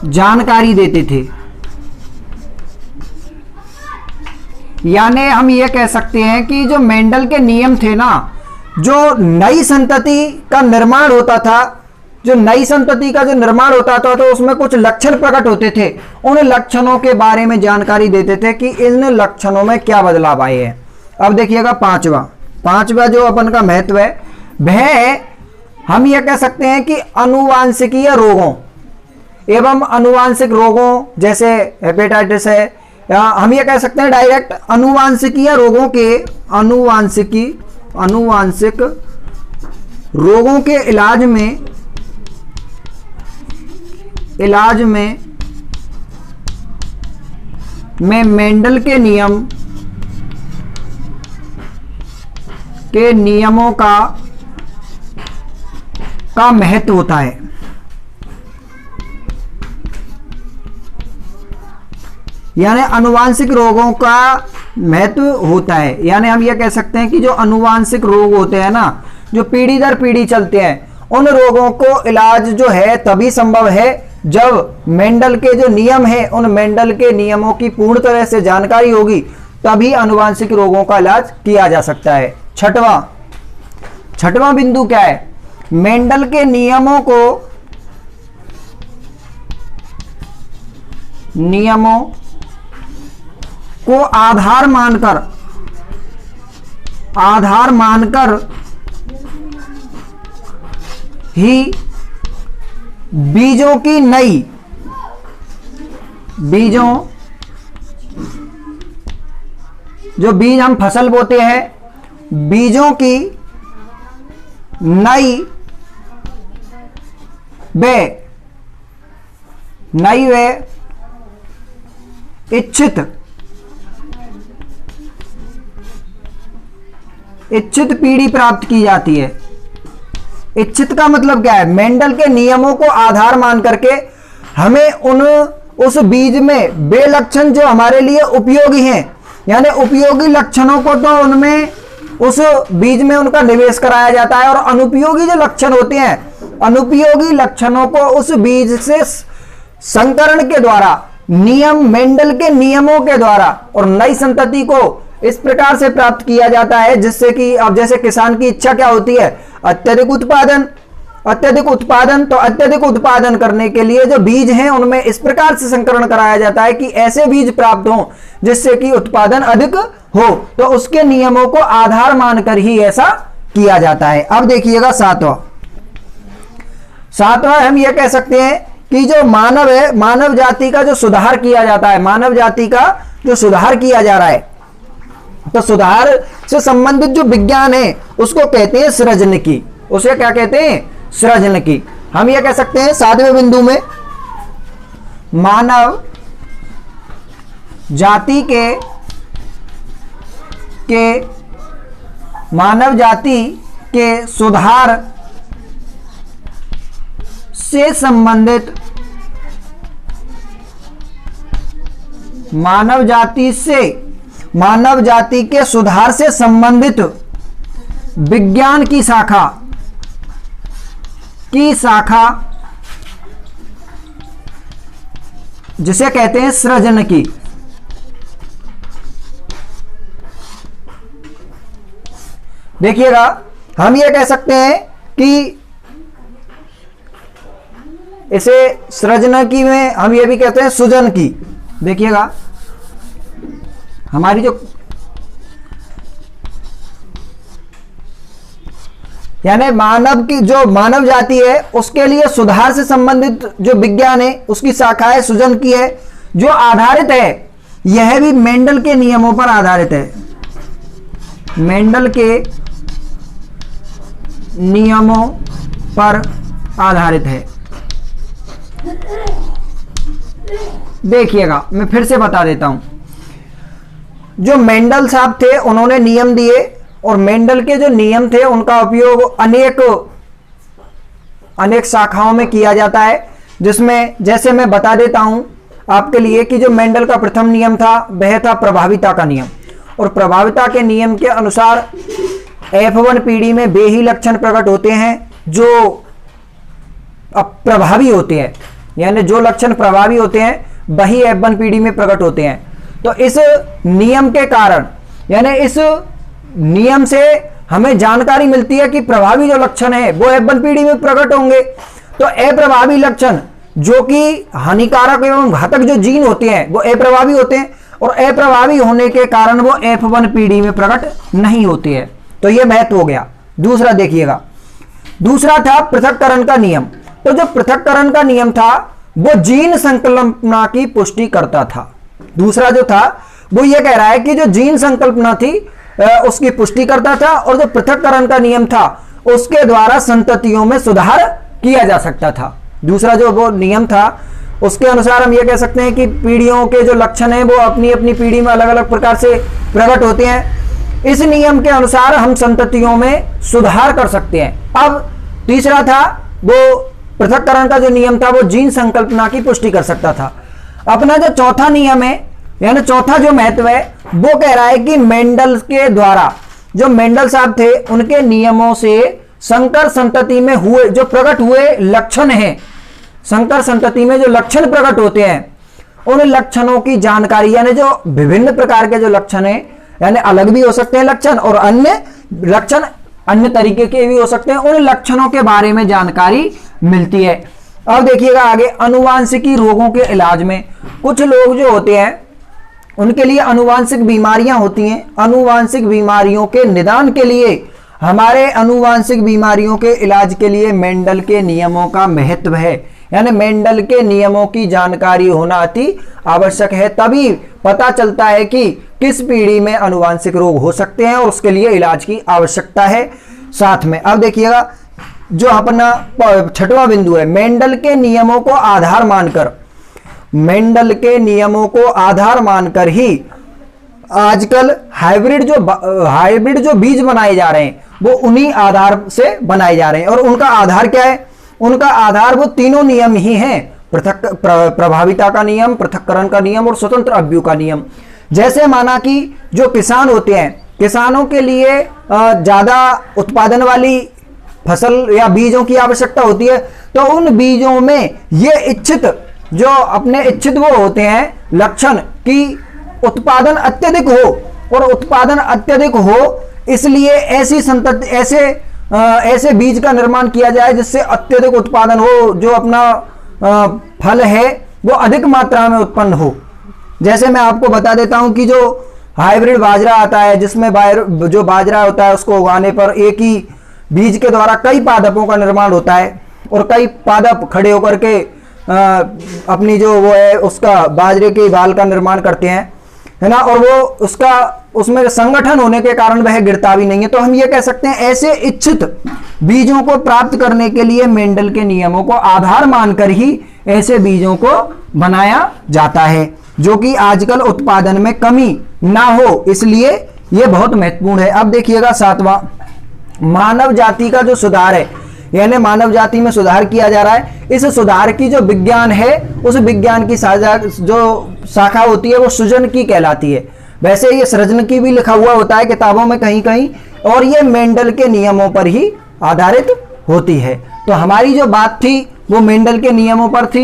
जानकारी देते थे। यानी हम ये कह सकते हैं कि जो मेंडल के नियम थे ना, जो नई संतति का निर्माण होता था, जो नई संतति का जो निर्माण होता था तो उसमें कुछ लक्षण प्रकट होते थे, उन लक्षणों के बारे में जानकारी देते थे कि इन लक्षणों में क्या बदलाव आए हैं। अब देखिएगा पांचवा जो अपन का महत्व है वह हम ये कह सकते हैं कि अनुवांशिकीय रोगों एवं अनुवांशिक रोगों जैसे हेपेटाइटिस है, या हम ये कह सकते हैं डायरेक्ट अनुवांशिकीय रोगों के अनुवांशिक रोगों के इलाज में मेंडल के नियमों का महत्व होता है। यानी अनुवांशिक रोगों का महत्व होता है। यानी हम यह कह सकते हैं कि जो अनुवांशिक रोग होते हैं ना, जो पीढ़ी दर पीढ़ी चलते हैं, उन रोगों को इलाज जो है तभी संभव है जब मेंडल के जो नियम है, उन मेंडल के नियमों की पूर्ण तरह से जानकारी होगी, तभी अनुवांशिक रोगों का इलाज किया जा सकता है। छठवां बिंदु क्या है? मेंडल के नियमों को आधार मानकर ही बीजों जो बीज हम फसल बोते हैं, बीजों की नई व इच्छित पीढ़ी प्राप्त की जाती है। इच्छित का मतलब क्या है? मेंडल के नियमों को आधार मान करके हमें उस बीज में वे लक्षण जो हमारे लिए उपयोगी हैं, यानी उपयोगी लक्षणों को तो उनमें उस बीज में उनका निवेश कराया जाता है, और अनुपयोगी जो लक्षण होते हैं, अनुपयोगी लक्षणों को उस बीज से संकरण के द्वारा, मेंडल के नियमों के द्वारा और नई संतति को इस प्रकार से प्राप्त किया जाता है जिससे कि अब जैसे किसान की इच्छा क्या होती है? अत्यधिक उत्पादन। तो अत्यधिक उत्पादन करने के लिए जो बीज हैं उनमें इस प्रकार से संकरण कराया जाता है कि ऐसे बीज प्राप्त हों जिससे कि उत्पादन अधिक हो, तो उसके नियमों को आधार मानकर ही ऐसा किया जाता है। अब देखिएगा सातवां हम यह कह सकते हैं कि जो मानव है, मानव जाति का जो सुधार किया जाता है, मानव जाति का जो सुधार किया जा रहा है, तो सुधार से संबंधित जो विज्ञान है उसको कहते हैं सृजनकी। उसे क्या कहते हैं? सृजनकी। हम यह कह सकते हैं 7वें बिंदु में मानव जाति के सुधार से संबंधित, मानव जाति के सुधार से संबंधित विज्ञान की शाखा जिसे कहते हैं सृजनकी। देखिएगा, हम ये कह सकते हैं कि इसे सृजनकी में हम ये भी कहते हैं सृजन की। देखिएगा, हमारी जो यानी मानव जाति है उसके लिए सुधार से संबंधित जो विज्ञान है उसकी शाखा है सृजन की है, जो आधारित है, यह भी मेंडल के नियमों पर आधारित है। मेंडल के नियमों पर आधारित है। देखिएगा, मैं फिर से बता देता हूं। जो मेंडल साहब थे उन्होंने नियम दिए, और मेंडल के जो नियम थे उनका उपयोग अनेक शाखाओं में किया जाता है, जिसमें जैसे मैं बता देता हूं आपके लिए कि जो मेंडल का प्रथम नियम था वह था प्रभाविता का नियम। और प्रभाविता के नियम के अनुसार F1 पीढ़ी में वे ही लक्षण प्रकट होते हैं जो प्रभावी होते हैं। यानी जो लक्षण प्रभावी होते हैं वही F1 पीढ़ी में प्रकट होते हैं। तो इस नियम के कारण, यानी इस नियम से हमें जानकारी मिलती है कि प्रभावी जो लक्षण है वो F1 पीढ़ी में प्रकट होंगे। तो अप्रभावी लक्षण जो कि हानिकारक एवं घातक जो जीन होते हैं वो अप्रभावी होते हैं, और अप्रभावी होने के कारण वो F1 पीढ़ी में प्रकट नहीं होती है। तो ये महत्व हो गया। दूसरा देखिएगा, दूसरा था पृथक्करण का नियम। तो जो पृथक्करण का नियम था वो जीन संकल्पना की पुष्टि करता था। दूसरा जो था वो ये कह रहा है कि जो जीन संकल्पना थी उसकी पुष्टि करता था, और जो पृथक्करण का नियम था उसके द्वारा संततियों में सुधार किया जा सकता था। दूसरा जो वो नियम था उसके अनुसार हम ये कह सकते हैं कि पीढ़ियों के जो लक्षण हैं वो अपनी अपनी पीढ़ी में अलग अलग प्रकार से प्रकट होते हैं। इस नियम के अनुसार हम संततियों में सुधार कर सकते हैं। अब तीसरा था वो पृथक्करण का जो नियम था वो जीन संकल्पना की पुष्टि कर सकता था। अपना जो चौथा नियम है, यानी चौथा जो महत्व है, वो कह रहा है कि मेंडल के द्वारा, जो मेंडल साहब थे उनके नियमों से संकर संतति में हुए जो प्रकट हुए लक्षण हैं, संकर संतति में जो लक्षण प्रकट होते हैं उन लक्षणों की जानकारी, यानी जो विभिन्न प्रकार के जो लक्षण हैं, यानी अलग भी हो सकते हैं लक्षण और अन्य लक्षण अन्य तरीके के भी हो सकते हैं, उन लक्षणों के बारे में जानकारी मिलती है। अब देखिएगा आगे, अनुवांशिकी रोगों के इलाज में कुछ लोग जो होते हैं उनके लिए अनुवांशिक बीमारियां होती हैं। अनुवांशिक बीमारियों के निदान के लिए, हमारे अनुवांशिक बीमारियों के इलाज के लिए मेंडल के नियमों का महत्व है। यानी मेंडल के नियमों की जानकारी होना अति आवश्यक है, तभी पता चलता है कि किस पीढ़ी में अनुवांशिक रोग हो सकते हैं और उसके लिए इलाज की आवश्यकता है साथ में। अब देखिएगा जो अपना छठवां बिंदु है, मेंडल के नियमों को आधार मानकर, मेंडल के नियमों को आधार मानकर ही आजकल हाइब्रिड जो बीज बनाए जा रहे हैं वो उन्हीं आधार से बनाए जा रहे हैं। और उनका आधार क्या है? उनका आधार वो तीनों नियम ही हैं, प्रभाविता का नियम, पृथक्करण का नियम और स्वतंत्र अवयव का नियम। जैसे माना कि जो किसान होते हैं, किसानों के लिए ज्यादा उत्पादन वाली फसल या बीजों की आवश्यकता होती है, तो उन बीजों में ये इच्छित जो अपने इच्छित वो होते हैं लक्षण कि उत्पादन अत्यधिक हो, और उत्पादन अत्यधिक हो इसलिए ऐसी संतति ऐसे बीज का निर्माण किया जाए जिससे अत्यधिक उत्पादन हो, जो अपना फल है वो अधिक मात्रा में उत्पन्न हो। जैसे मैं आपको बता देता हूं कि जो हाइब्रिड बाजरा आता है, जिसमें जो बाजरा होता है उसको उगाने पर एक ही बीज के द्वारा कई पादपों का निर्माण होता है, और कई पादप खड़े होकर के अपनी जो वो है उसका बाजरे के बाल का निर्माण करते हैं, है ना, और वो उसमें संगठन होने के कारण वह गिरता भी नहीं है। तो हम ये कह सकते हैं ऐसे इच्छित बीजों को प्राप्त करने के लिए मेंडल के नियमों को आधार मानकर ही ऐसे बीजों को बनाया जाता है, जो कि आजकल उत्पादन में कमी ना हो, इसलिए यह बहुत महत्वपूर्ण है। अब देखिएगा सातवां, मानव जाति का जो सुधार है, यानी मानव जाति में सुधार किया जा रहा है। इस सुधार की जो विज्ञान है, उस विज्ञान की जो शाखा होती है वो सृजन की कहलाती है। वैसे ये सृजन की भी लिखा हुआ होता है किताबों में कहीं कहीं, और ये मेंडल के नियमों पर ही आधारित होती है। तो हमारी जो बात थी वो मेंडल के नियमों पर थी।